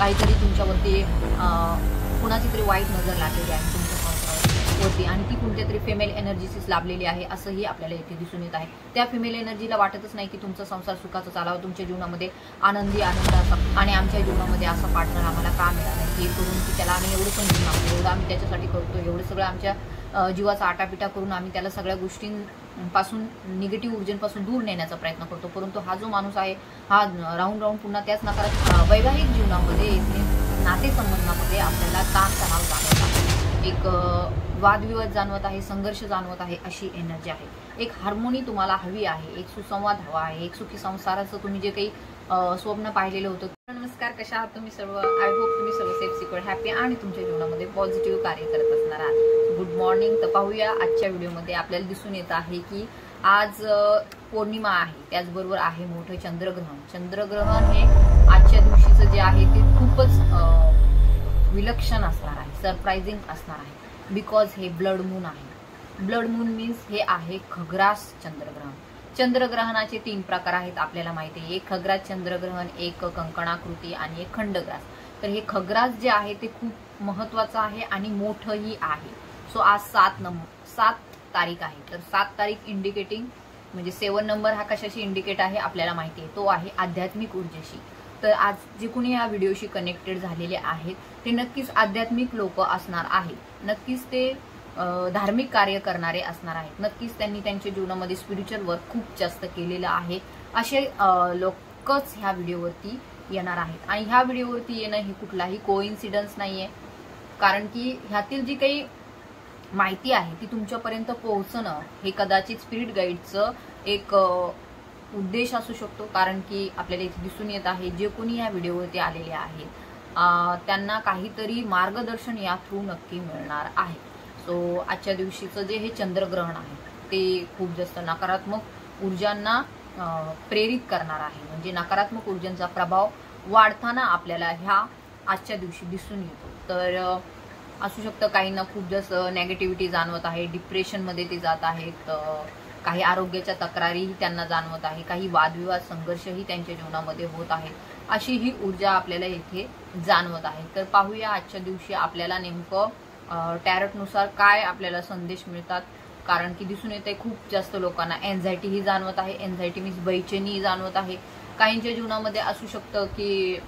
काहीतरी तुमच्यावरती कुणाची तरी वाईट नजर लागलेली आहे तुमच्या संसारावरती आणि ती कोणत्या तरी फिमेल एनर्जीशीच लाभलेली आहे असंही आपल्याला इथे दिसून येत आहे। त्या फिमेल एनर्जीला वाटतच नाही की तुमचा संसार सुखाचा चालावा, तुमच्या जीवनामध्ये आनंदी आनंदाचा आणि आमच्या जीवनामध्ये असा पार्टनर आम्हाला का मिळाला हे करून की त्याला आम्ही एवढं समजून आहोत, एवढं आम्ही त्याच्यासाठी करतो, एवढं सगळं आमच्या जीवाचा आटापिटा करून आम्ही त्याला सगळ्या गोष्टींपासून निगेटिव्ह ऊर्जेपासून दूर नेण्याचा प्रयत्न करतो, परंतु हा जो माणूस आहे हा राहून राहून पुन्हा त्याच नकारात्मक वैवाहिक जीवनामध्ये नातेसंबंधामध्ये आपल्याला ताणतणाव जाणवत आहे, एक वादविवाद जाणवत आहे, संघर्ष जाणवत आहे, अशी एनर्जी आहे। एक हार्मोनी तुम्हाला हवी आहे, एक सुसंवाद हवा आहे, एक सुखी संसाराचं तुम्ही जे काही स्वप्न पाहिलेलं होतं। नमस्कार, कशा आहात तुम्ही सर्व? आय होप तुम्ही सर्व सेफ सिक्युअर हॅपी आणि तुमच्या जीवनामध्ये पॉझिटिव्ह कार्य करत असणार आहात। Good morning. तर पाहूया आजच्या व्हिडिओमध्ये आपल्याला दिसून येत आहे की आज पौर्णिमा आहे, त्याचबरोबर आहे मोठं चंद्रग्रहण। चंद्रग्रहण हे आजच्या दिवशीचं जे आहे ते खूपच विलक्षण असणार आहे, सरप्राइझिंग असणार आहे, बिकॉज हे ब्लड मून आहे। ब्लड मून मीन्स हे आहे खग्रास चंद्रग्रहण। चंद्रग्रहणाचे 3 प्रकार आहेत आपल्याला माहिती आहे, एक खग्रास चंद्रग्रहण, एक कंकणाकृती आणि एक खंडग्रास। तर हे खग्रास जे आहे ते खूप महत्वाचं आहे आणि मोठंही आहे। सो आज 7 तारीख आहे, तर 7 तारीख इंडिकेटिंग म्हणजे 7 नंबर हा कशाशी इंडिकेट आहे आपल्याला माहिती आहे, तो आहे आध्यात्मिक ऊर्जेशी। तर आज जे कोणी या व्हिडिओशी कनेक्टेड झालेले आहेत ते नक्कीच आध्यात्मिक लोक असणार आहेत, नक्कीच ते धार्मिक कार्य करणारे असणार आहेत, नक्कीच त्यांनी त्यांच्या जीवनामध्ये स्पिरिच्युअल वर्क खूप जास्त केलेलं आहे, असे लोकच ह्या व्हिडिओवरती येणार आहेत। आणि ह्या व्हिडिओवरती येणं हे कुठलाही कोइन्सिडन्स नाहीये, कारण की ह्यातील जी काही माहिती आहे ती तुमच्यापर्यंत पोहोचणं हे कदाचित स्पिरिट गाईडचं एक उद्देश असू शकतो, कारण की आपल्याला इथे दिसून येत आहे जे कोणी या व्हिडिओवरती आलेले आहेत त्यांना काहीतरी मार्गदर्शन या थ्रू नक्की मिळणार आहे। सो आजच्या दिवशीचं जे हे चंद्रग्रहण आहे ते खूप जास्त नकारात्मक ऊर्जांना प्रेरित करणार आहे, म्हणजे नकारात्मक ऊर्जांचा प्रभाव वाढताना आपल्याला ह्या आजच्या दिवशी दिसून येतो। तर असू शकतं काहींना खूप जास्त नेगेटिव्हिटी जाणवत आहे, डिप्रेशनमध्ये ते जात आहेत, काही आरोग्याच्या तक्रारीही त्यांना जाणवत आहे, काही वादविवाद संघर्षही त्यांच्या जीवनामध्ये होत आहे, अशी ही ऊर्जा आपल्याला इथे जाणवत आहे। तर पाहूया आजच्या दिवशी आपल्याला नेमकं टॅरोटनुसार काय आपल्याला संदेश मिळतात, कारण की दिसून येते खूप जास्त लोकांना एन्झायटीही जाणवत आहे, एन्झायटी मीन्स बेचैनी जाणवत आहे। काहींच्या जीवनामध्ये असू शकतं की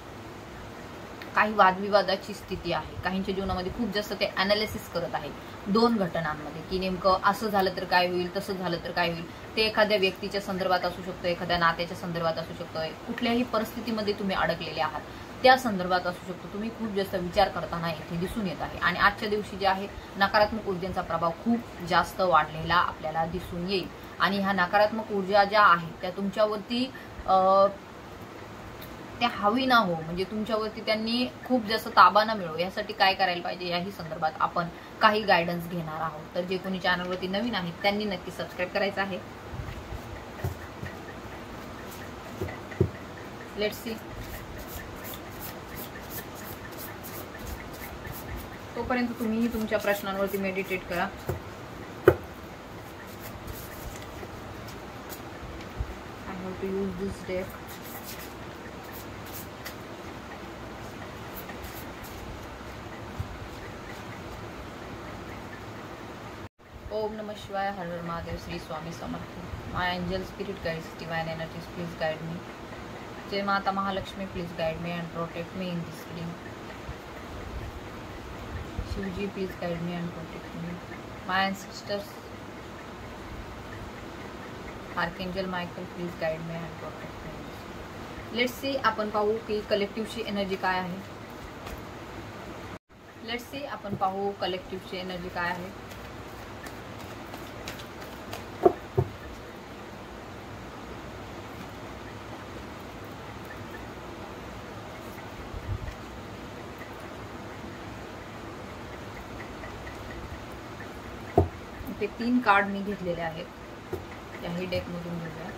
काही वादविवादाची स्थिती आहे, काहींच्या जीवनामध्ये खूप जास्त ते अनालिसिस करत आहेत 2 घटनांमध्ये की नेमकं असं झालं तर काय होईल, तसं झालं तर काय होईल। ते एखाद्या व्यक्तीच्या संदर्भात असू शकतं, एखाद्या नात्याच्या संदर्भात असू शकतं, कुठल्याही परिस्थितीमध्ये तुम्ही अडकलेले आहात त्या संदर्भात असू शकतो, तुम्ही खूप जास्त विचार करताना इथे दिसून येत आहे। आणि आजच्या दिवशी जे आहे नकारात्मक ऊर्जेचा प्रभाव खूप जास्त वाढलेला आपल्याला दिसून येईल आणि ह्या नकारात्मक ऊर्जा ज्या आहेत त्या तुमच्यावरती त्या हवी ना हो, म्हणजे तुमच्यावरती त्यांनी खूप जास्त ताबा न मिळो यासाठी काय करायला पाहिजे याही संदर्भात आपण काही गायडन्स घेणार आहोत। तर जे कोणी चॅनलवरती नवीन आहेत त्यांनी नक्की सबस्क्राईब करायचं आहे। Let's see. तोपर्यंत तुम्हीही तुमच्या प्रश्नांवरती मेडिटेट करा। I have to use this deck. ओम नमः शिवाय, हर हर Mahadev, Shri Swami Samarth. My angel spirit guides, divine energies, please guide me. जय Mata Mahalakshmi, please guide me and protect me in this reading. Shivji, please guide me and protect me. My ancestors, archangel Michael, please guide me and protect me. Let's see, आपण पाहू की कलेक्टिव्हची energy काय आहे। Let's see, आपण पाहू कलेक्टिव्हची energy काय आहे। ते 3 कार्ड मी घेतलेले आहेत, त्याही डेकमधून घेऊया।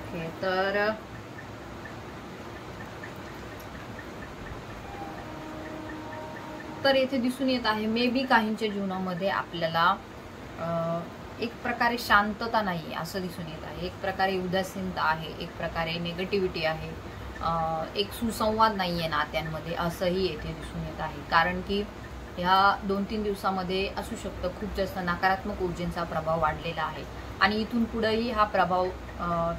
ओके, तर येथे दिसून येत आहे मे बी काहींच्या जीवनामध्ये आपल्याला एक प्रकारे शांतता नाही असं दिसून येत आहे, एक प्रकारे उदासीनता आहे, एक प्रकारे निगेटिव्हिटी आहे, एक सुसंवाद नाही आहे नात्यांमध्ये असंही येथे दिसून येत आहे. कारण की ह्या 2-3 दिवसामध्ये असू शकतं खूप जास्त नकारात्मक ऊर्जेचा प्रभाव वाढलेला आहे आणि इथून पुढेही हा प्रभाव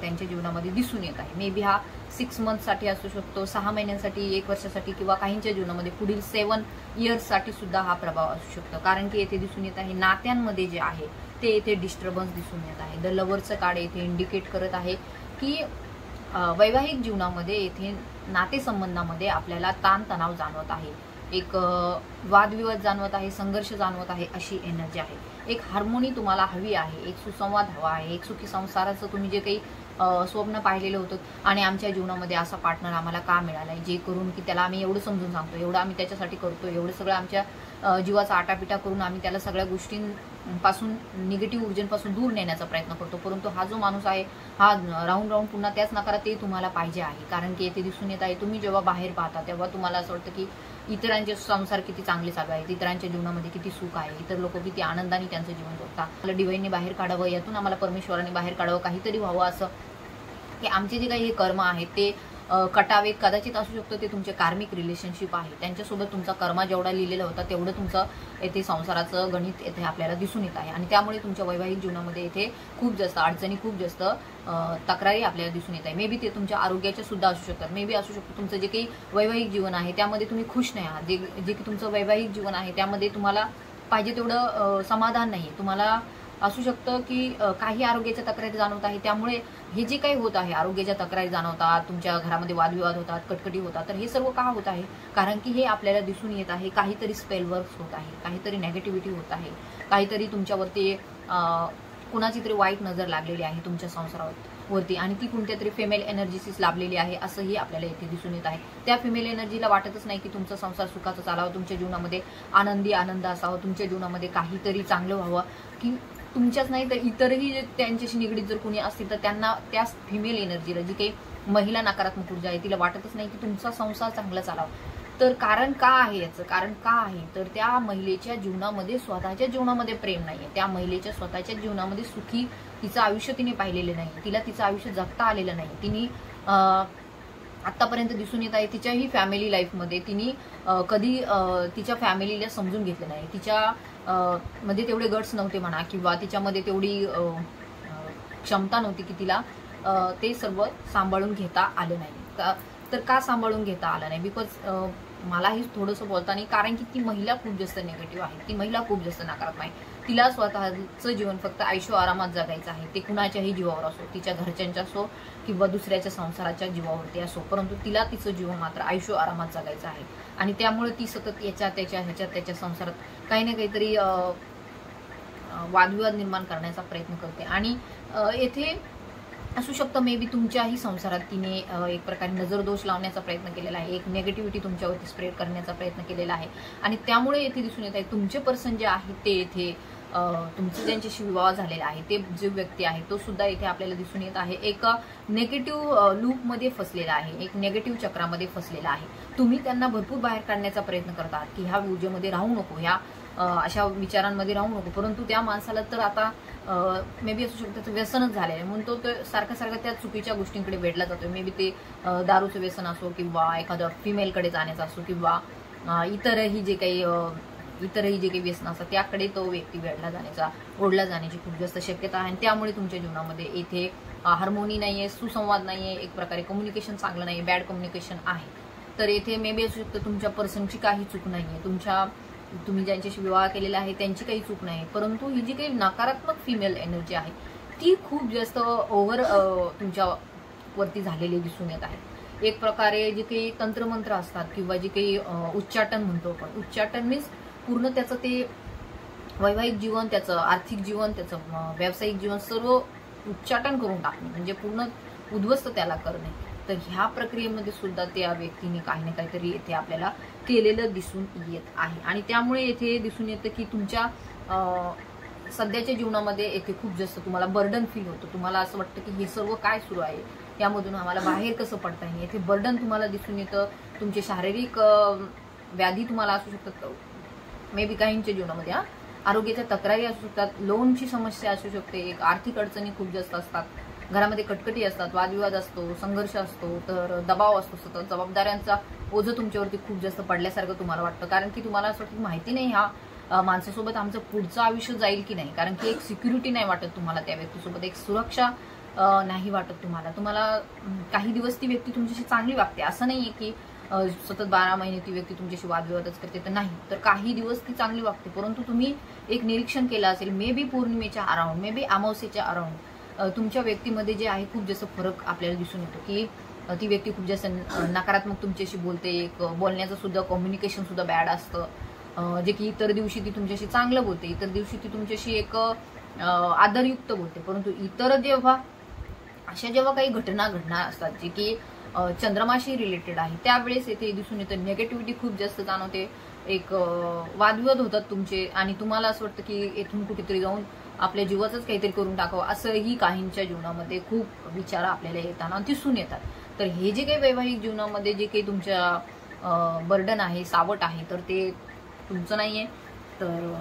त्यांच्या जीवनामध्ये दिसून येत आहे. मे बी हा 6 मंथसाठी असू शकतो, 6 महिन्यांसाठी, 1 वर्षासाठी किंवा काहींच्या जीवनामध्ये पुढील 7 इयर्ससाठी सुद्धा हा प्रभाव असू शकतो. कारण की येथे दिसून येत आहे नात्यांमध्ये जे आहे ते येथे डिस्टर्बन्स दिसून येत आहे. द लव्हरचं कार्ड येथे इंडिकेट करत आहे की वैवाहिक जीवनामध्ये येथे नातेसंबंधामध्ये आपल्याला ताणतणाव जाणवत आहे, एक वादविवाद जाणवत आहे, संघर्ष जाणवत आहे, अशी एनर्जी आहे. एक हार्मोनी तुम्हाला हवी आहे, एक सुसंवाद हवा आहे, एक सुखी संसाराचं तुम्ही जे काही स्वप्न पाहिलेलं होतं आणि आमच्या जीवनामध्ये असा पार्टनर आम्हाला का मिळालाय, जे करून की त्याला आम्ही एवढं समजून सांगतो, एवढं आम्ही त्याच्यासाठी करतो, एवढं सगळं आमच्या जीवाचा आटापिटा करून आम्ही त्याला सगळ्या गोष्टींपासून, निगेटिव्ह ऊर्जेपासून दूर नेण्याचा प्रयत्न करतो, परंतु हा जो माणूस आहे हा राहून पुन्हा त्याच नकारात ते तुम्हाला पाहिजे आहे. कारण की येथे दिसून येत आहे तुम्ही जेव्हा बाहेर पाहता तेव्हा तुम्हाला असं वाटतं की इतरांचे संसार किती चांगले चालू आहेत, इतरांच्या जीवनामध्ये किती सुख आहे, इतर लोक किती आनंदाने त्यांचं जीवन जगतात, आम्हाला डिवाईनने बाहेर काढावं, यातून आम्हाला परमेश्वराने बाहेर काढावं, काहीतरी व्हावं असं की आमचे जे काही हे कर्म आहेत ते कटावेत. कदाचित असू शकतं ते तुमचे कार्मिक रिलेशनशिप आहे, त्यांच्यासोबत तुमचा कर्मा जेवढा लिहिलेला होता तेवढं तुमचं येथे संसाराचं गणित येथे आपल्याला दिसून येत आहे आणि त्यामुळे तुमच्या वैवाहिक जीवनामध्ये येथे खूप जास्त अडचणी, खूप जास्त तक्रारी आपल्याला दिसून येत आहे. मे बी ते तुमच्या आरोग्याच्या सुद्धा असू शकतात, मे बी असू शकतं तुमचं जे काही वैवाहिक जीवन आहे त्यामध्ये तुम्ही खुश नाही आहात, जे की तुमचं वैवाहिक जीवन आहे त्यामध्ये तुम्हाला पाहिजे तेवढं समाधान नाही, तुम्हाला असू शकतं की काही आरोग्याच्या तक्रारी जाणवत आहे, त्यामुळे हे जे काही होत आहे आरोग्याच्या तक्रारी जाणवतात, तुमच्या घरामध्ये वादविवाद होतात, कटकटी होतात, तर हे सर्व का होत आहे? कारण की हे आपल्याला दिसून येत आहे काहीतरी स्पेल वर्क्स होत आहे, काहीतरी नेगेटिव्हिटी होत आहे, काहीतरी तुमच्यावरती कुणाची तरी वाईट नजर लागलेली आहे तुमच्या संसारावरती आणि ती कोणत्या तरी फिमेल एनर्जीसीस लाभलेली आहे असंही आपल्याला येथे दिसून येत आहे. त्या फिमेल एनर्जीला वाटतच नाही की तुमचा संसार सुखाचा चालावा, तुमच्या जीवनामध्ये आनंद असावा, तुमच्या जीवनामध्ये काहीतरी चांगलं व्हावं, की तुमच्याच नाही तर इतरही त्यांच्याशी निगडीत जर कोणी असतील तर त्यांना त्या फिमेल एनर्जीला, जी काही महिला नकारात्मक ऊर्जा आहे, तिला वाटतच नाही की तुमचा संसार चांगला चालावा. तर कारण का आहे याचं? कारण का आहे तर त्या महिलेच्या जीवनामध्ये, स्वतःच्या जीवनामध्ये प्रेम नाहीये, त्या महिलेच्या स्वतःच्या जीवनामध्ये सुखी तिचं आयुष्य तिने पाहिलेलं नाही, तिला तिचं आयुष्य जगता आलेलं नाही. तिने आतापर्यंत दिसून येत आहे तिच्याही फॅमिली लाईफमध्ये तिने कधी तिच्या फॅमिलीला समजून घेतलं नाही, तिच्या मध्ये तेवढे गट्स नव्हते म्हणा, किंवा तिच्यामध्ये तेवढी क्षमता नव्हती की तिला ते सर्व सांभाळून घेता आलं नाही. तर का सांभाळून घेता आलं नाही? बिकॉज मलाही थोडंसं बोलताना, कारण की ती महिला खूप जास्त निगेटिव्ह आहे, ती महिला खूप जास्त नकारात्मक आहे. तिला स्वतःचं जीवन फक्त आयुष्य आरामात जगायचं आहे, ते कुणाच्याही जीवावर असो, तिच्या घरच्यांच्या असो किंवा दुसऱ्याच्या संसाराच्या जीवावरती असो, परंतु तिला तिचं जीवन मात्र आयुष्य आरामात जगायचं आहे आणि त्यामुळे ती सतत त्याच्या संसारात काही ना काहीतरी वादविवाद निर्माण करण्याचा प्रयत्न करते. आणि येथे असू शकतं मे बी तुमच्याही संसारात तिने एक प्रकारे नजरदोष लावण्याचा प्रयत्न केलेला आहे, एक नेगेटिव्हिटी तुमच्यावरती स्प्रेड करण्याचा प्रयत्न केलेला आहे आणि त्यामुळे येथे दिसून येत आहे तुमचे पर्सन जे आहे ते येथे तुमचं ज्यांच्याशी विवाह झालेला आहे ते जे व्यक्ती आहे तो सुद्धा इथे आपल्याला दिसून येत आहे एक नेगेटिव्ह लूपमध्ये फसलेला आहे, एक नेगेटिव्ह चक्रामध्ये फसलेला आहे. तुम्ही त्यांना भरपूर बाहेर काढण्याचा प्रयत्न करतात की ह्या ऊर्जेमध्ये राहू नको, ह्या अशा विचारांमध्ये राहू नको, परंतु त्या माणसाला तर आता मे बी असू शकतं व्यसनच झालेलं आहे, म्हणून तो सारखं त्या चुकीच्या गोष्टींकडे वेढला जातो. मे बी ते दारूचं व्यसन असो किंवा एखादं फिमेलकडे जाण्याचं असो किंवा इतरही जे काही व्यसन असतात त्याकडे तो व्यक्ती ओढला जाण्याची खूप जास्त शक्यता आहे आणि त्यामुळे तुमच्या जीवनामध्ये इथे हार्मोनी नाहीये, सुसंवाद नाहीये, एक प्रकारे कम्युनिकेशन चांगलं नाहीये, बॅड कम्युनिकेशन आहे. तर इथे मे बी असू शकतं तुमच्या पर्सनची काही चूक नाहीये, तुम्ही ज्यांच्याशी विवाह केलेला आहे त्यांची काही चूक नाही, परंतु ही जी काही नकारात्मक फिमेल एनर्जी आहे ती खूप जास्त ओव्हर तुमच्यावरती झालेली दिसून येत आहे. एक प्रकारे जे काही तंत्रमंत्र असतात किंवा जे काही उच्चाटन म्हणतो आपण, उच्चाटन मीन्स पूर्ण त्याचं ते वैवाहिक जीवन, त्याचं आर्थिक जीवन, त्याचं व्यावसायिक जीवन सर्व उच्चाटन करून टाकणे, म्हणजे पूर्ण उद्ध्वस्त त्याला करणे. तर ह्या प्रक्रियेमध्ये सुद्धा त्या व्यक्तीने काही ना काहीतरी येथे आपल्याला केलेलं दिसून येत आहे आणि त्यामुळे येथे दिसून येतं की तुमच्या सध्याच्या जीवनामध्ये येथे खूप जास्त तुम्हाला बर्डन फील होतं, तुम्हाला असं वाटतं की हे सर्व काय सुरू आहे, यामधून आम्हाला बाहेर कसं पडता येईल. येथे बर्डन तुम्हाला दिसून येतं. तुमचे शारीरिक व्याधी तुम्हाला असू शकतात, मे बी काहींच्या जीवनामध्ये आरोग्याच्या तक्रारी असू शकतात, लोनची समस्या असू शकते, एक आर्थिक अडचणी खूप जास्त असतात, घरामध्ये कटकटी असतात, वादविवाद असतो, संघर्ष असतो, तर दबाव असतो, सतत जबाबदाऱ्यांचा ओझं तुमच्यावरती खूप जास्त पडल्यासारखं तुम्हाला वाटतं. कारण की तुम्हाला असं वाटतं माहिती नाही ह्या माणसासोबत आमचं पुढचं आयुष्य जाईल की नाही, कारण की एक सिक्युरिटी नाही वाटत तुम्हाला त्या व्यक्तीसोबत, एक सुरक्षा नाही वाटत तुम्हाला. काही दिवस ती व्यक्ती तुमच्याशी चांगली वागते, असं नाहीये की सतत 12 महिने ती व्यक्ती तुमच्याशी वादविवादच करते, तर नाही, तर काही दिवस ती चांगली वागते. परंतु तुम्ही एक निरीक्षण केलं असेल, मे बी पौर्णिमेच्या अराउंड, मे बी अमावस्येच्या अराउंड तुमच्या व्यक्तीमध्ये जे आहे खूप जास्त फरक आपल्याला दिसून येतो की ती व्यक्ती खूप जास्त नकारात्मक तुमच्याशी बोलते, एक बोलण्याचं सुद्धा कम्युनिकेशन सुद्धा बॅड असतं, जे की इतर दिवशी ती तुमच्याशी चांगलं बोलते, इतर दिवशी ती तुमच्याशी एक आदरयुक्त बोलते. परंतु इतर जेव्हा काही घटना घडणार असतात जे की चंद्रमाशी रिलेटेड आहे, त्यावेळेस येथे दिसून येतं निगेटिव्हिटी खूप जास्त जाणवते, एक वादविवाद होतात तुमचे, आणि तुम्हाला असं वाटतं की येथून कुठेतरी जाऊन आपल्या जीवाचंच काहीतरी करून टाकावं, असंही काहींच्या जीवनामध्ये खूप विचार आपल्याला येताना दिसून येतात. तर हे जे काही वैवाहिक जीवनामध्ये जे काही तुमच्या बर्डन आहे, सावट आहे, तर ते तुमचं नाहीये, तर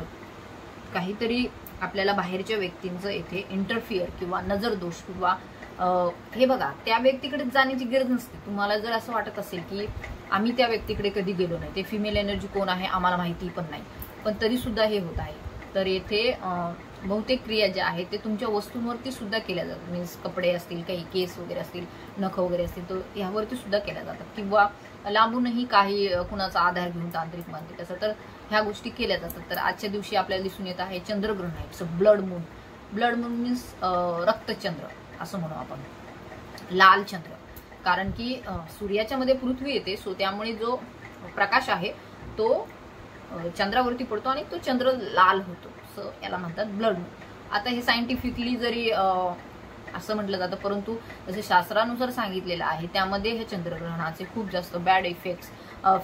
काहीतरी आपल्याला बाहेरच्या व्यक्तींचं येथे इंटरफिअर किंवा नजर दोष किंवा हे बघा, त्या व्यक्तीकडे जाण्याची गरज नसते. तुम्हाला जर असं वाटत असेल की आम्ही त्या व्यक्तीकडे कधी गेलो नाही, ते फिमेल एनर्जी कोण आहे आम्हाला माहिती पण नाही, पण तरी सुद्धा हे होत आहे, तर येथे बहुतेक क्रिया ज्या आहेत ते तुमच्या वस्तूंवरती सुद्धा केल्या जातात. मीन्स कपडे असतील, काही केस वगैरे असतील, नख वगैरे असतील, तर यावरती सुद्धा केल्या जातात, किंवा लांबूनही काही कुणाचा आधार घेऊन तांत्रिक मानते तसं, तर ह्या गोष्टी केल्या जातात. तर आजच्या दिवशी आपल्याला दिसून येत आहे चंद्रग्रहण आहे, so blood moon. Blood moon means रक्तचंद्र असं म्हणू आपण, लाल चंद्र, कारण की सूर्याच्या मध्ये पृथ्वी येते, सो त्यामुळे जो प्रकाश आहे तो चंद्रावरती पडतो आणि तो चंद्र लाल होतो, सो याला म्हणतात ब्लड मून. आता हे सायंटिफिकली जरी असं म्हटलं जातं, परंतु जसे शास्त्रानुसार सांगितलेलं आहे त्यामध्ये हे चंद्रग्रहणाचे खूप जास्त बॅड इफेक्ट्स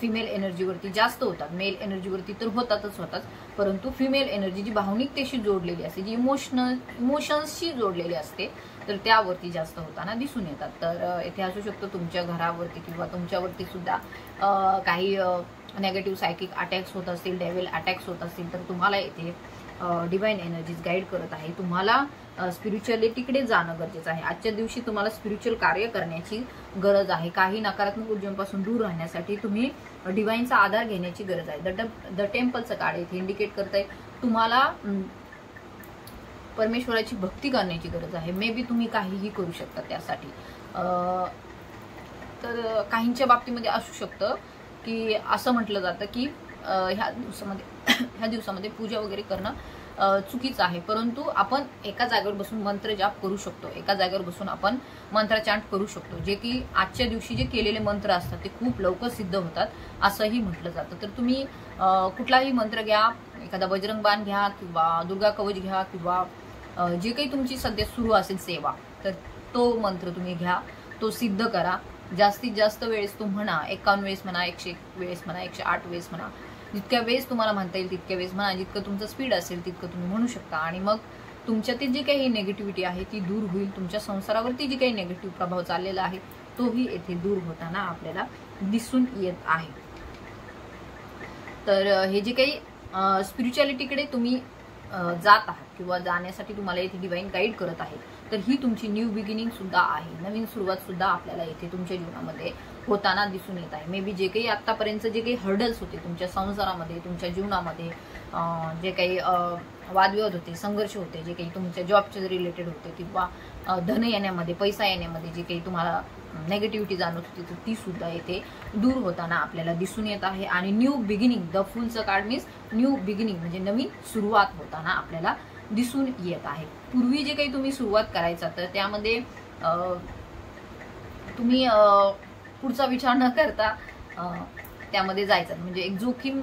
फिमेल एनर्जीवरती जास्त होतात. मेल एनर्जीवरती तर होताच, परंतु फिमेल एनर्जी जी भावनिकतेशी जोडलेली असते, जी इमोशन्सशी जोडलेली असते, तर त्यावरती जास्त होताना दिसून येतात. तर इथे असू शकतो तुमच्या घरावरती किंवा तुमच्यावरती सुद्धा काही नेगेटिव्ह सायकिक अटॅक्स होत असतील, डेव्हिल अटॅक्स होत असतील, तर तुम्हाला इथे डिवाइन एनर्जीज गाईड करत आहे. तुम्हाला स्पिरिच्युअलिटीकडे जाणं गरजेचं आहे. आजच्या दिवशी तुम्हाला स्पिरिच्युअल कार्य करण्याची गरज आहे. काही नकारात्मक ऊर्जेपासून दूर राहण्यासाठी तुम्ही डिवाइनचा आधार घेण्याची गरज आहे. द टेम्पलचं कार्ड इथे इंडिकेट करत आहे तुम्हाला परमेश्वराची भक्ती करण्याची गरज आहे. मे बी तुम्ही काहीही करू शकता त्यासाठी. तर काहींच्या बाबतीमध्ये असू शकतं की असं म्हटलं जातं की ह्या दिवसामध्ये पूजा वगैरे करणं चुकीचं आहे, परंतु आपण एका जागेवर बसून मंत्र जाप करू शकतो, एका जागेवर बसून आपण मंत्राचांट करू शकतो, जे की आजच्या दिवशी जे केलेले मंत्र असतात ते खूप लवकर सिद्ध होतात असंही म्हटलं जातं. तर तुम्ही कुठलाही मंत्र घ्या, एखादा बजरंग बाण घ्या किंवा दुर्गा कवच घ्या किंवा जे काही तुमची सध्या सुरू असेल सेवा, तर तो मंत्र तुम्ही घ्या, तो सिद्ध करा. जास्तीत जास्त वेळेस तो म्हणा, 51 वेळेस म्हणा, 101 वेळेस म्हणा, 108 वेळेस म्हणा, जितक्या वेळेस तुम्हाला म्हणता येईल तितक्या वेळेस म्हणा, जितकं तुमचं स्पीड असेल तितकं तुम्ही म्हणू शकता. आणि मग तुमच्यातील जी काही निगेटिव्हिटी आहे ती दूर होईल. तुमच्या संसारावरती जी काही निगेटिव्ह प्रभाव चाललेला आहे तोही येथे दूर होताना आपल्याला दिसून येत आहे. तर हे जे काही स्पिरिच्युअलिटीकडे तुम्ही जात आहात किंवा जाण्यासाठी तुम्हाला इथे डिवाइन गाईड करत आहे, तर ही तुमची न्यू बिगिनिंग सुद्धा आहे, नवीन सुरुवात सुद्धा आपल्याला इथे तुमच्या जीवनामध्ये होताना दिसून येत आहे. मे बी जे काही आतापर्यंत जे काही हर्डल्स होते तुमच्या संसारामध्ये, तुमच्या जीवनामध्ये, जे काही वादविवाद होते, संघर्ष होते, जे काही तुमच्या जॉबचे रिलेटेड होते किंवा धन येण्यामध्ये, पैसा येण्यामध्ये जे काही तुम्हाला नेगेटिव्हिटी जाणवत होती, तर ती सुद्धा इथे दूर होताना आपल्याला दिसून येत आहे. आणि न्यू बिगिनिंग, द फुलचं कार्ड मीन्स न्यू बिगिनिंग म्हणजे नवीन सुरुवात होताना आपल्याला दिसून येत आहे. पूर्वी जे काही तुम्ही सुरुवात करायचा तर त्यामध्ये तुम्ही पुढचा विचार न करता त्यामध्ये जायचं, म्हणजे एक जोखीम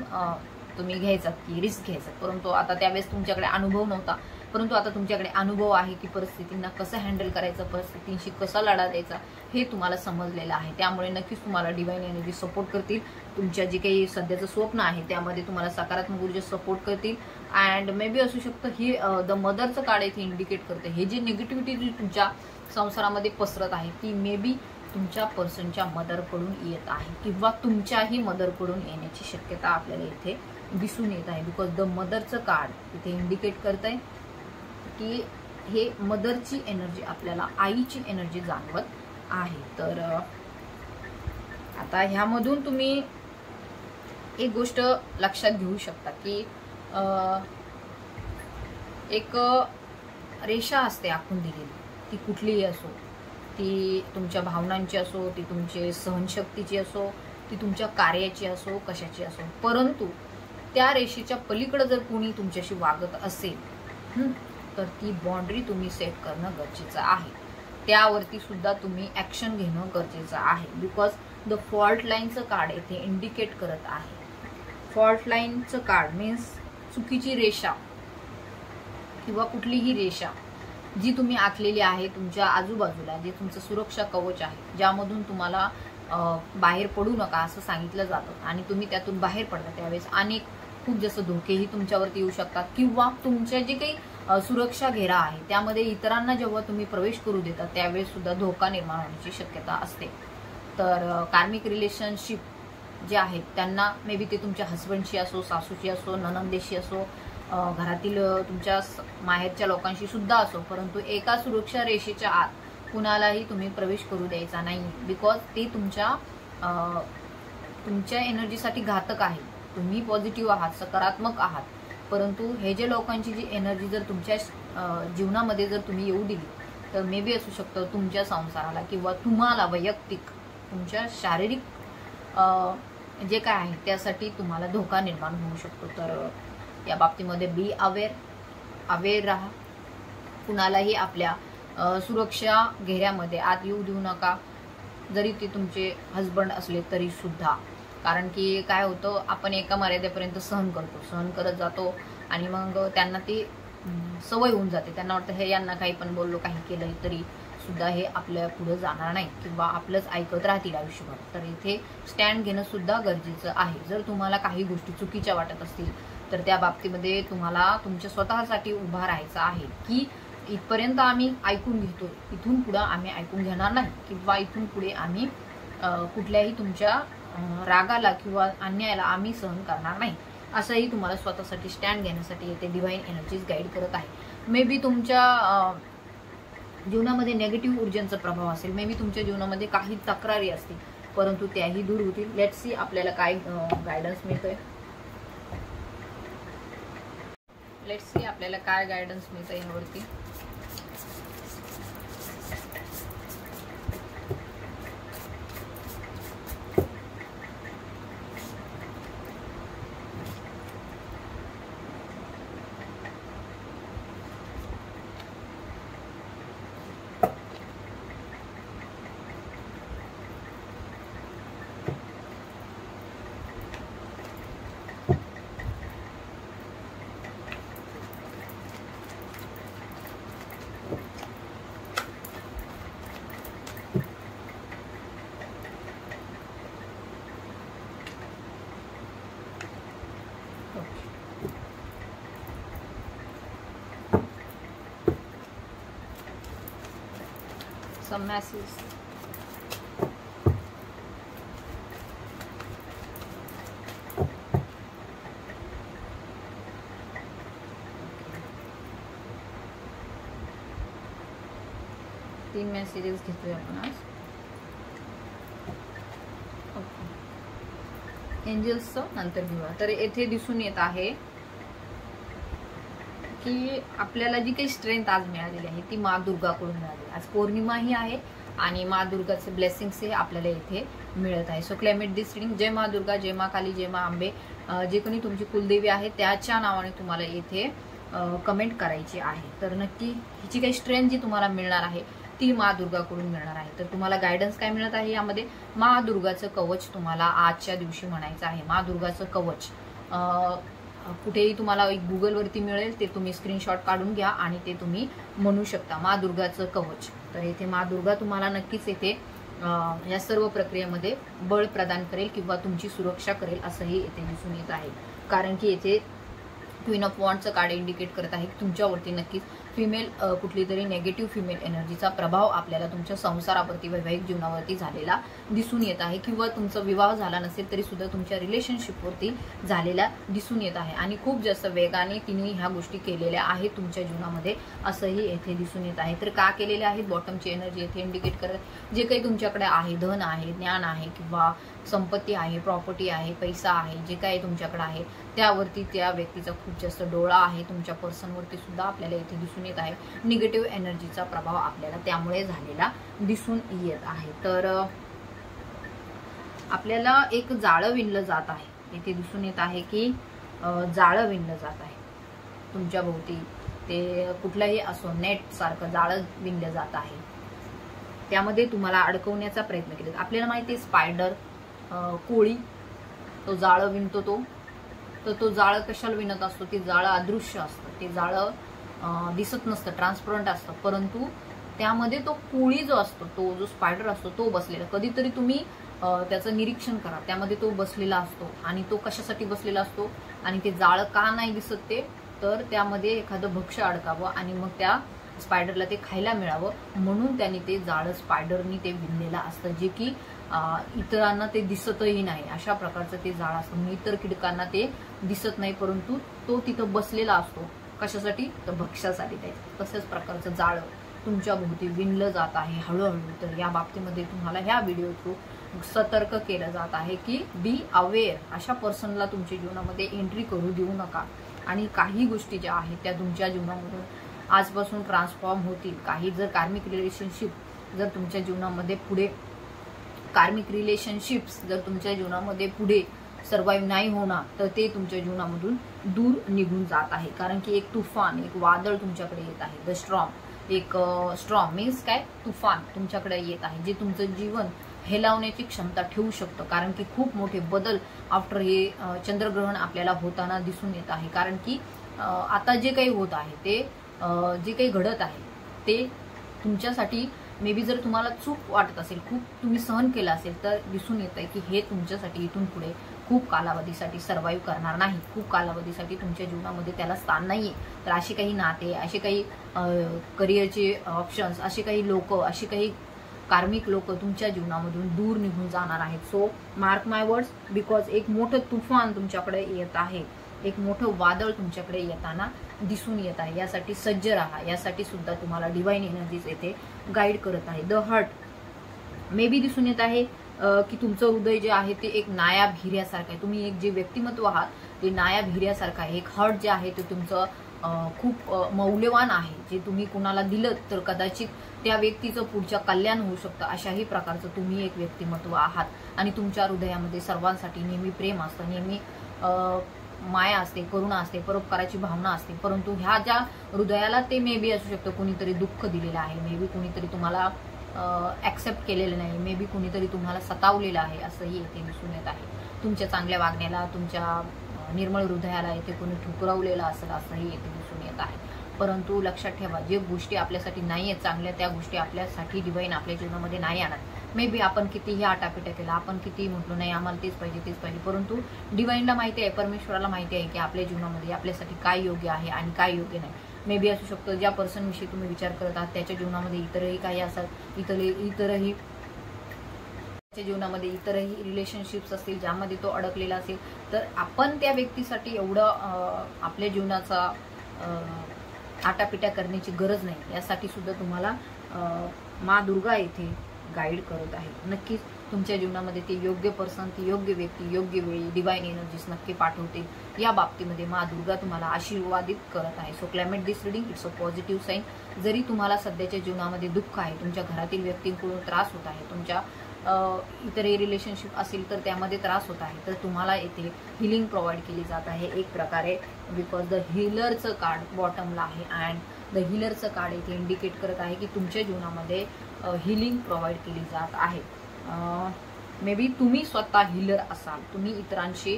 तुम्ही घ्यायचा की रिस्क घ्यायचा, परंतु आता त्यावेळेस तुमच्याकडे अनुभव नव्हता परंतु आता तुमच्याकडे अनुभव आहे की परिस्थितींना कसं हँडल करायचं, परिस्थितींशी कसा लढा द्यायचा हे तुम्हाला समजलेलं आहे. त्यामुळे नक्कीच तुम्हाला डिवाइन एनर्जी सपोर्ट करतील. तुमच्या जे काही सध्याचं स्वप्न आहे त्यामध्ये तुम्हाला सकारात्मक ऊर्जा सपोर्ट करतील. अँड मे बी असू शकतं ही द मदरचं कार्ड इथे इंडिकेट करते. हे जी निगेटिव्हिटी जी तुमच्या संसारामध्ये पसरत आहे ती मे बी तुमच्या पर्सनच्या मदरकडून येत आहे किंवा तुमच्याही मदरकडून येण्याची शक्यता आपल्याला इथे दिसून येत आहे. बिकॉज द मदरचं कार्ड इथे इंडिकेट करत आहे की हे मदरची एनर्जी, आपल्याला आईची एनर्जी जाणवत आहे. तर आता ह्यामधून तुम्ही एक गोष्ट लक्षात घेऊ शकता की एक रेषा असते आखून दिलेली, ती कुठलीही असो, ती तुमच्या भावनांची असो, ती तुमची सहनशक्तीची असो, ती तुमच्या कार्याची असो, कशाची असो, परंतु त्या रेषेच्या पलीकडे जर कोणी तुमच्याशी वागत असेल तर ती बाउंड्री तुम्ही सेट करणं गरजेचं आहे. त्यावरती सुद्धा तुम्ही ऍक्शन घेणं गरजेचं आहे. बिकॉज द फॉल्ट लाईनचं कार्ड येथे इंडिकेट करत आहे. फॉल्ट लाईनचं कार्ड मीन्स चुकीची रेषा किंवा कुठलीही रेषा जी तुम्ही आखलेली आहे तुमच्या आजूबाजूला, जे तुमचं सुरक्षा कवच आहे, ज्यामधून तुम्हाला बाहेर पडू नका असं सांगितलं जातं आणि तुम्ही त्यातून बाहेर पडता त्यावेळेस अनेक खूप जास्त धोकेही तुमच्यावरती येऊ शकतात किंवा तुमच्या जे काही सुरक्षा घेरा आहे त्यामध्ये इतरांना जेव्हा तुम्ही प्रवेश करू देता त्यावेळेस सुद्धा धोका निर्माण होण्याची शक्यता असते. तर कार्मिक रिलेशनशिप जे आहेत त्यांना मे बी ते तुमच्या हस्बंडशी असो, सासूशी असो, ननंदेशी असो, घरातील तुमच्या माहेरच्या लोकांशी सुद्धा असो, परंतु एका सुरक्षा रेषेच्या आत कुणालाही तुम्ही प्रवेश करू द्यायचा नाही. बिकॉज ते तुमच्या एनर्जीसाठी घातक आहे. तुम्ही पॉझिटिव्ह आहात, सकारात्मक आहात, परंतु हे जे लोकांची जी एनर्जी जर तुमच्या जीवनामध्ये जर तुम्ही येऊ दिली तर मे बी असू शकतं तुमच्या संसाराला किंवा तुम्हाला वैयक्तिक तुमच्या शारीरिक जे काय आहे त्यासाठी तुम्हाला धोका निर्माण होऊ शकतो. तर या बाबतीमध्ये बी अवेअर राहा. कुणालाही आपल्या सुरक्षा घेऱ्यामध्ये आत येऊ देऊ नका, जरी ते तुमचे हस्बंड असले तरी सुद्धा. कारण की काय होतं, आपण एका मर्यादेपर्यंत सहन करत जातो आणि मग त्यांना ती सवय होऊन जाते. त्यांना वाटतं हे यांना काही पण बोललो, काही केलं तरी सुद्धा हे आपल्या पुढे जाणार नाही किंवा आपलंच ऐकत राहतील आयुष्यभर. तर इथे स्टँड घेणं सुद्धा गरजेचं आहे. जर तुम्हाला काही गोष्टी चुकीच्या वाटत असतील तर त्या बाबतीमध्ये तुम्हाला तुमच्या स्वतःसाठी उभा राहायचं आहे की इथपर्यंत आम्ही ऐकून घेतो, इथून पुढे आम्ही ऐकून घेणार नाही किंवा इथून पुढे आम्ही कुठल्याही तुमच्या रागाला किंवा अन्यायाला आम्ही सहन करणार नाही, असंही तुम्हाला स्वतःसाठी स्टँड घेण्यासाठी येते डिवाइन एनर्जीज गाईड करत आहे. मे बी तुमच्या जीवनामध्ये नेगेटिव्ह ऊर्जांचा प्रभाव असेल, मे बी तुमच्या जीवनामध्ये काही तक्रारी असतील, परंतु त्याही दूर होतील. लेट्स सी आपल्याला काय गायडन्स मिळतोय. लेट्स सी आपल्याला काय गायडन्स मिळतंय यावरती. Some messages. तीन मेसेजेस घेतोय आपण आज. ओके, एंजल्सचं नंतर घेऊया. तर येथे दिसून येत आहे की आपल्याला जी काही स्ट्रेंथ आज मिळालेली आहे ती माँ दुर्गाकडून मिळाली. आज पौर्णिमाही आहे आणि माँ दुर्गाचे ब्लेसिंग्स हे आपल्याला इथे मिळत आहे. सो क्लेमेट दिस रीडिंग. जय माँ दुर्गा, जय माँ काली, जय माँ आंबे. जे कोणी तुमची कुलदेवी आहे त्याच्या नावाने तुम्हाला इथे कमेंट करायची आहे. तर नक्की हिची काही स्ट्रेंथ जी तुम्हाला मिळणार आहे ती माँ दुर्गाकडून मिळणार आहे. तर तुम्हाला गायडन्स काय मिळत आहे यामध्ये, माँ दुर्गाचं कवच तुम्हाला आजच्या दिवशी म्हणायचं आहे. माँ दुर्गाचं कवच कुठेही तुम्हाला एक गुगलवरती मिळेल, ते तुम्ही स्क्रीनशॉट काढून घ्या आणि ते तुम्ही म्हणू शकता, मा दुर्गाचं कवच. तर इथे मा दुर्गा तुम्हाला नक्कीच येथे या सर्व प्रक्रियेमध्ये बळ प्रदान करेल किंवा तुमची सुरक्षा करेल असंही येथे दिसून येत आहे. कारण की येथे क्वीन ऑफ वॉन्डचं कार्ड इंडिकेट करत आहे की तुमच्यावरती नक्कीच फिमेल कुठली तरी नेगेटिव्ह फिमेल एनर्जीचा प्रभाव आपल्याला तुमच्या संसारावरती, वैवाहिक जीवनावरती झालेला दिसून येत आहे किंवा तुमचा विवाह झाला नसेल तरी सुद्धा तुमच्या रिलेशनशिपवरती झालेला दिसून येत आहे आणि खूप जास्त वेगाने तिने ह्या गोष्टी केलेल्या आहेत तुमच्या जीवनामध्ये असंही येथे दिसून येत आहे. तर का केलेल्या आहेत? बॉटमची एनर्जी येथे इंडिकेट करत जे काही तुमच्याकडे आहे, धन आहे, ज्ञान आहे किंवा संपत्ती आहे, प्रॉपर्टी आहे, पैसा आहे, जे काही तुमच्याकडे आहे त्यावरती त्या व्यक्तीचा खूप जास्त डोळा आहे. तुमच्या पर्सनवरती सुद्धा आपल्याला येथे दिसून येत आहे निगेटिव्ह एनर्जीचा प्रभाव आपल्याला त्यामुळे झालेला दिसून येत आहे. तर आपल्याला एक जाळं विणलं जात आहे. येथे दिसून येत आहे की जाळं विणलं जात आहे तुमच्या भोवती. ते कुठलाही असो, नेट सारखं जाळं विणलं जात आहे. त्यामध्ये तुम्हाला अडकवण्याचा प्रयत्न केला. आपल्याला माहिती आहे स्पायडर, कोळी तो जाळं विणतो, तो जाळं कशाला विणत असतो? ते जाळं अदृश्य असतं, ते जाळं दिसत नसतं, ट्रान्सपरंट असतं, परंतु त्यामध्ये तो कोळी जो असतो, तो जो स्पायडर असतो तो बसलेला. कधीतरी तुम्ही त्याचं निरीक्षण करा, त्यामध्ये तो बसलेला असतो. आणि तो कशासाठी बसलेला असतो आणि ते जाळं का नाही दिसत ते? तर त्यामध्ये एखादं भक्ष्य अडकावं आणि मग त्या स्पायडरला ते खायला मिळावं म्हणून त्यांनी ते जाळं स्पायडरनी ते विणलेलं असतं, जे की इतरांना ते दिसतही नाही. अशा प्रकारचं ते जाळं असतं. इतर कीटकांना ते दिसत नाही, परंतु तो तिथं बसलेला असतो. कशासाठी? तर भक्ष्यासाठी. तसंच प्रकारचं जाळं तुमच्या भोवती विणलं जात आहे हळूहळू. तर या बाबतीमध्ये तुम्हाला ह्या व्हिडिओ थ्रू सतर्क केलं जात आहे की बी अवेअर, अशा पर्सनला तुमच्या जीवनामध्ये एंट्री करू देऊ नका. आणि काही गोष्टी ज्या आहेत त्या तुमच्या जीवनामधून आजपासून ट्रान्सफॉर्म होतील. काही जर कार्मिक रिलेशनशिप जर तुमच्या जीवनामध्ये पुढे जर तुमच्या जीवनामध्ये पुढे सर्वाइव्ह नाही होणार तर ते तुमच्या जीवनामधून दूर निघून जात आहे. कारण की एक तुफान, एक वादळ तुमच्याकडे येत आहे. द स्ट्रॉम मीन्स काय? तुफान तुमच्याकडे येत आहे, जे तुमचं जीवन हेलावण्याची क्षमता ठेवू शकतं. कारण की खूप मोठे बदल आफ्टर हे चंद्रग्रहण आपल्याला होताना दिसून येत आहे. कारण की आता जे काही होत आहे ते जे काही घडत आहे ते तुमच्यासाठी मे बी जर तुम्हाला चूक वाटत असेल, खूप तुम्ही सहन केलं असेल, तर दिसून येत आहे की हे तुमच्यासाठी इथून पुढे खूप कालावधीसाठी सर्वाइव्ह करणार नाही. खूप कालावधीसाठी तुमच्या जीवनामध्ये त्याला स्थान नाहीये. तर असे काही नाते, असे काही करिअरचे ऑप्शन्स, असे काही लोक, असे काही कार्मिक लोक तुमच्या जीवनामधून दूर निघून जाणार आहेत. So mark my words, because एक मोठं तुफान तुमच्याकडे येत आहे, एक मोठं वादळ तुमच्याकडे येताना दिसून येत आहे. यासाठी सज्ज राहा. यासाठी सुद्धा तुम्हाला डिवाइन एनर्जीज येथे गाईड करत आहे. द हर्ट मे बी दिसून येत आहे की तुमचं हृदय जे आहे ते एक नायाब हिऱ्यासारखं आहे. तुम्ही एक जे व्यक्तिमत्व आहात ते नायाब हिऱ्यासारखं आहे. एक हर्ट जे आहे ते तुमचं खूप मौल्यवान आहे, जे तुम्ही कुणाला दिलं तर कदाचित त्या व्यक्तीचं पुढच्या कल्याण होऊ शकतं. अशाही प्रकारचं तुम्ही एक व्यक्तिमत्व आहात. आणि तुमच्या हृदयामध्ये सर्वांसाठी नेहमी प्रेम असतं, नेहमी माया असते, करुणा असते, परोपकाराची भावना असते. परंतु ह्या ज्या हृदयाला ते मे बी असू शकतं कुणीतरी दुःख दिलेलं आहे, मे बी कुणीतरी तुम्हाला ऍक्सेप्ट केलेलं नाही, मे बी कुणीतरी तुम्हाला सतावलेलं आहे, असंही येथे दिसून येत आहे. तुमच्या चांगल्या वागण्याला, तुमच्या निर्मळ हृदयाला येथे कोणी ठुकरवलेलं असेल असंही येथे दिसून येत आहे. परंतु लक्षात ठेवा, जे गोष्टी आपल्यासाठी नाही आहेत चांगल्या, त्या गोष्टी आपल्यासाठी डिवाइन आपल्या जीवनामध्ये नाही आणत. मे बी आपण कितीही आटापिटा केला, आपण कितीही म्हटलो नाही आम्हाला तेच पाहिजे, परंतु डिवाइनला माहिती आहे, परमेश्वराला माहिती आहे की आपल्या जीवनामध्ये आपल्यासाठी काय योग्य आहे आणि काय योग्य नाही. मे बी असू शकतं ज्या पर्सनविषयी तुम्ही विचार करत आहात त्याच्या जीवनामध्ये इतरही काही असतात, इतरही जीवनामध्ये इतरही रिलेशनशिप्स असतील ज्यामध्ये तो अडकलेला असेल. तर आपण त्या व्यक्तीसाठी एवढं आपल्या जीवनाचा आटापिटा करण्याची गरज नाही. यासाठी सुद्धा तुम्हाला मा दुर्गा येथे गाईड करत आहे. नक्कीच तुमच्या जीवनामध्ये ती योग्य पर्सन, ती योग्य व्यक्ती, योग्य वेळी डिवाइन एनर्जीज नक्की पाठवते. या बाबतीमध्ये मा दुर्गा तुम्हाला आशीर्वादित करत आहे. So climate this reading, it's a positive sign. जरी तुम्हाला सध्याच्या जीवनामध्ये दुःख आहे, तुमच्या घरातील व्यक्तींकडून त्रास होत आहे, तुमच्या इतरही रिलेशनशिप असेल तर त्यामध्ये त्रास होत आहे, तर तुम्हाला येथे हिलिंग प्रोव्हाइड केली जात आहे एक प्रकारे. बिकॉज द हिलरचं कार्ड बॉटमला आहे अँड द हिलरचं कार्ड येथे इंडिकेट करत आहे की तुमच्या जीवनामध्ये हिलिंग प्रोव्हाइड केली जात आहे. मे बी तुम्ही स्वतः हिलर असाल, तुम्ही इतरांशी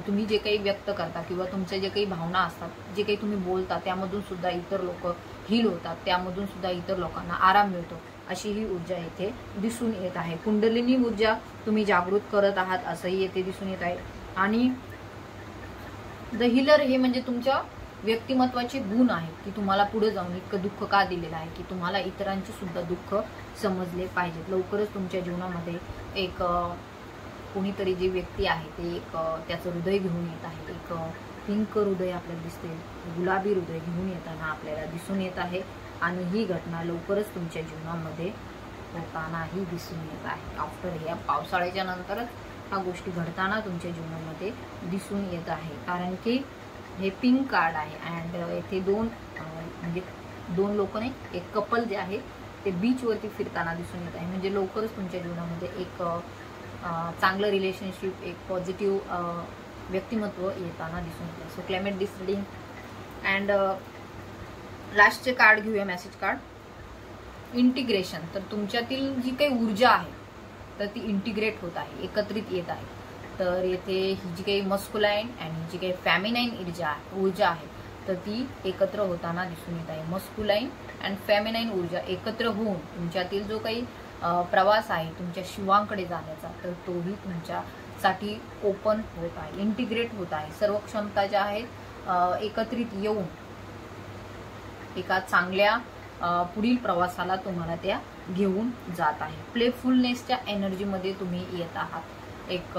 तुम्ही जे काही व्यक्त करता किंवा तुमचे जे काही भावना असतात, जे काही तुम्ही बोलता, त्यामधून सुद्धा इतर लोक हील होतात, त्यामधून सुद्धा इतर लोकांना आराम मिळतो, अशी ही ऊर्जा येथे दिसून येत आहे. कुंडलिनी ऊर्जा तुम्ही जागृत करत आहात असंही येथे दिसून येत आहे. आणि द हिलर हे म्हणजे तुमच्या व्यक्तिमत्वाचे गुण आहेत की तुम्हाला पुढे जाऊन इतकं दुःख का दिलेलं आहे की तुम्हाला इतरांचे सुद्धा दुःख समजले पाहिजेत. लवकरच तुमच्या जीवनामध्ये एक कोणीतरी जी व्यक्ती आहे ते एक त्याचं हृदय घेऊन येत आहे. एक पिंक हृदय आपल्याला दिसते, गुलाबी हृदय घेऊन येताना आपल्याला दिसून येत आहे. आणि ही घटना लवकरच तुमच्या जीवनामध्ये होतानाही दिसून येत आहे. आफ्टर या पावसाळ्याच्या नंतरच ह्या गोष्टी घडताना तुमच्या जीवनामध्ये दिसून येत आहे. कारण की हे पिंक कार्ड आहे अँड येथे म्हणजे दोन लोक नाही, एक कपल जे आहे ते बीचवरती फिरताना दिसून येत आहे. म्हणजे लवकरच तुमच्या जीवनामध्ये एक चांगलं रिलेशनशिप, एक पॉझिटिव्ह व्यक्तिमत्व येताना दिसून येतं. So climate this reading and लास्टचे कार्ड घेऊया, मेसेज कार्ड. इंटिग्रेशन. तर तुमच्यातील जी काही ऊर्जा आहे तर ती इंटिग्रेट होत आहे, एकत्रित येत आहे. तर येथे ही जी काही मस्कुलाईन आणि जी काही फॅमिनाईन ऊर्जा आहे तर ती एकत्र होताना दिसून येत आहे. मस्कुलाईन अँड फॅमिनाईन ऊर्जा एकत्र होऊन तुमच्यातील जो काही प्रवास आहे तुमच्या शिवांकडे जाण्याचा तर तोही तुमच्यासाठी ओपन होत आहे, इंटिग्रेट होत आहे. सर्व क्षमता ज्या आहेत एकत्रित येऊन एका चांगल्या पुढील प्रवासाला तुम्हाला त्या घेऊन जात आहे. प्लेफुलनेसच्या एनर्जीमध्ये तुम्ही येत आहात. एक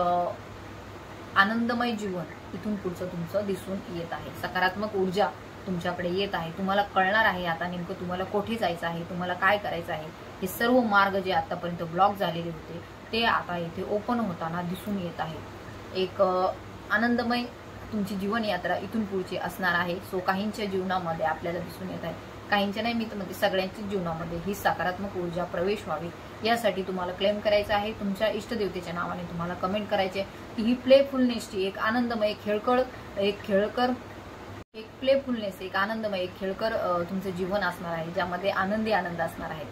आनंदमय जीवन इथून पुढचं तुमचं दिसून येत आहे. सकारात्मक ऊर्जा तुमच्याकडे येत आहे. तुम्हाला कळणार आहे आता नेमकं तुम्हाला कुठे जायचं आहे, तुम्हाला काय करायचं आहे. हे सर्व मार्ग जे आतापर्यंत ब्लॉक झालेले होते ते आता इथे ओपन होताना दिसून येत आहे. एक आनंदमय तुमची जीवन यात्रा इथून पुढची असणार आहे. सो काहींच्या जीवनामध्ये आपल्याला दिसून येत आहे, काहींच्या नाही, मी तर म्हणते सगळ्यांच्या जीवनामध्ये ही सकारात्मक ऊर्जा प्रवेश व्हावी यासाठी तुम्हाला क्लेम करायचं आहे. तुमच्या इष्टदेवतेच्या नावाने तुम्हाला कमेंट करायचे की ही प्लेफुलनेसची एक आनंदमय एक आनंदमय एक खेळकर तुमचं जीवन असणार आहे, ज्यामध्ये आनंदी आनंद असणार आहे.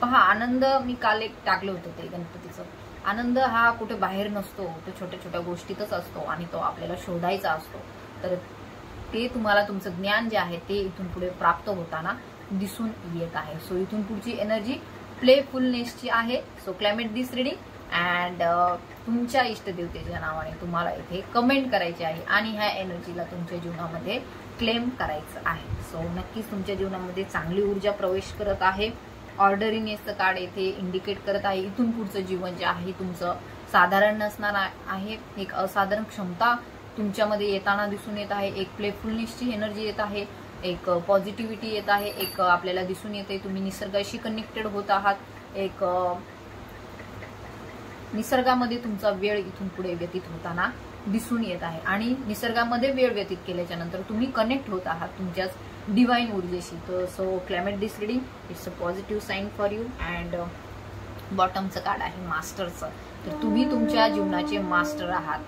पहा, आनंद मी काल एक टाकलं होतं ते गणपतीचं. आनंद हा कुठे बाहेर नसतो, तो छोट्या छोट्या गोष्टीतच असतो आणि तो आपल्याला शोधायचा असतो. तर ते तुम्हाला तुमचं ज्ञान जे आहे ते इथून पुढे प्राप्त होताना दिसून येत आहे. सो इथून पुढची एनर्जी प्लेफुलनेसची आहे. So climate this reading and तुमच्या इष्टदेवतेच्या नावाने तुम्हाला इथे कमेंट करायची आहे आणि ह्या एनर्जीला तुमच्या जीवनामध्ये क्लेम करायचं आहे. सो नक्कीच तुमच्या जीवनामध्ये चांगली ऊर्जा प्रवेश करत आहे. ऑर्डरीनेसचं कार्ड येथे इंडिकेट करत आहे इथून पुढचं जीवन जे आहे तुमचं साधारण नसणार आहे. एक असाधारण क्षमता तुमच्यामध्ये येताना दिसून येत आहे. एक प्लेफुलनेसची एनर्जी येत आहे, एक पॉझिटिव्हिटी येत आहे. एक आपल्याला दिसून येते तुम्ही निसर्गाशी कनेक्टेड होत आहात. एक निसर्गामध्ये तुमचा वेळ इथून पुढे व्यतीत होताना दिसून येत आहे आणि निसर्गामध्ये वेळ व्यतीत केल्याच्या नंतर तुम्ही कनेक्ट होत आहात तुमच्याच डिवाइन ऊर्जेशी. तर so climate this reading it's a positive sign for you. And बॉटमचं कार्ड आहे मास्टरचं. तर तुम्ही तुमच्या जीवनाचे मास्टर आहात.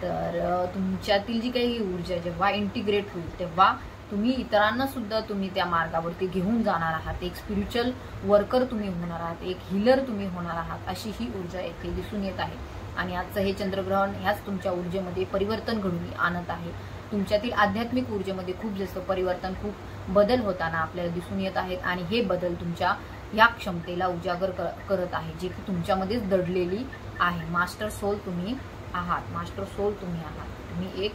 तर तुमच्यातील जी काही ऊर्जा जेव्हा इंटिग्रेट होईल तेव्हा तुम्ही इतरांना सुद्धा तुम्ही त्या मार्गावरती घेऊन जाणार आहात. एक स्पिरिच्युअल वर्कर तुम्ही होणार आहात, एक हिलर तुम्ही होणार आहात, अशी ही ऊर्जा येथे दिसून येत आहे. आणि आजचं हे चंद्रग्रहण ह्याच तुमच्या ऊर्जेमध्ये परिवर्तन घडवून आणत आहे. तुमच्यातील आध्यात्मिक ऊर्जेमध्ये खूप जास्त परिवर्तन, खूप बदल होताना आपल्याला दिसून येत आहेत आणि हे बदल तुमच्या या क्षमतेला उजागर करत आहे जी की तुमच्यामध्येच दडलेली आहे. मास्टर सोल तुम्ही आहात, मास्टर सोल तुम्ही आहात. तुम्ही एक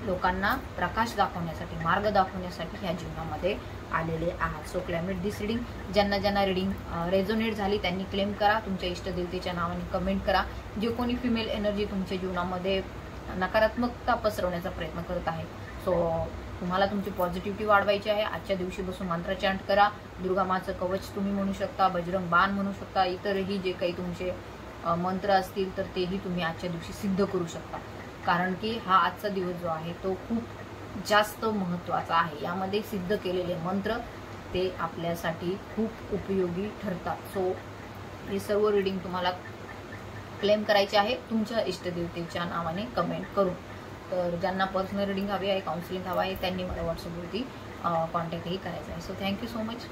लोकांना प्रकाश दाखवण्यासाठी, मार्ग दाखवण्यासाठी ह्या जीवनामध्ये आलेले आहात. So climate this reading. ज्यांना रीडिंग रेझोनेट झाली त्यांनी क्लेम करा, तुमच्या इष्टदेवतेच्या नावाने कमेंट करा. जे कोणी फिमेल एनर्जी तुमच्या जीवनामध्ये नकारात्मकता पसरवण्याचा प्रयत्न करत आहे, सो तुम्हाला तुमची पॉझिटिव्हिटी वाढवायची आहे. आजच्या दिवशी बसून मंत्र चॅन्ट करा. दुर्गा माचं कवच तुम्ही म्हणू शकता, बजरंग बाण म्हणू शकता, इतरही जे काही तुमचे मंत्र असतील तर तेही तुम्ही आजच्या दिवशी सिद्ध करू शकता. कारण की हा आजचा दिवस जो आहे तो खूप जास्त महत्त्वाचा आहे. यामध्ये सिद्ध केलेले मंत्र ते आपल्यासाठी खूप उपयोगी ठरतात. सो हे सर्व रीडिंग तुम्हाला क्लेम करायचे आहे तुमच्या इष्टदेवतेच्या नावाने कमेंट करून. तर ज्यांना पर्सनल रीडिंग हवी आहे, काउन्सिलिंग हवं आहे, त्यांनी मला व्हॉट्सअपवरती कॉन्टॅक्टही करायचा आहे. So thank you so much.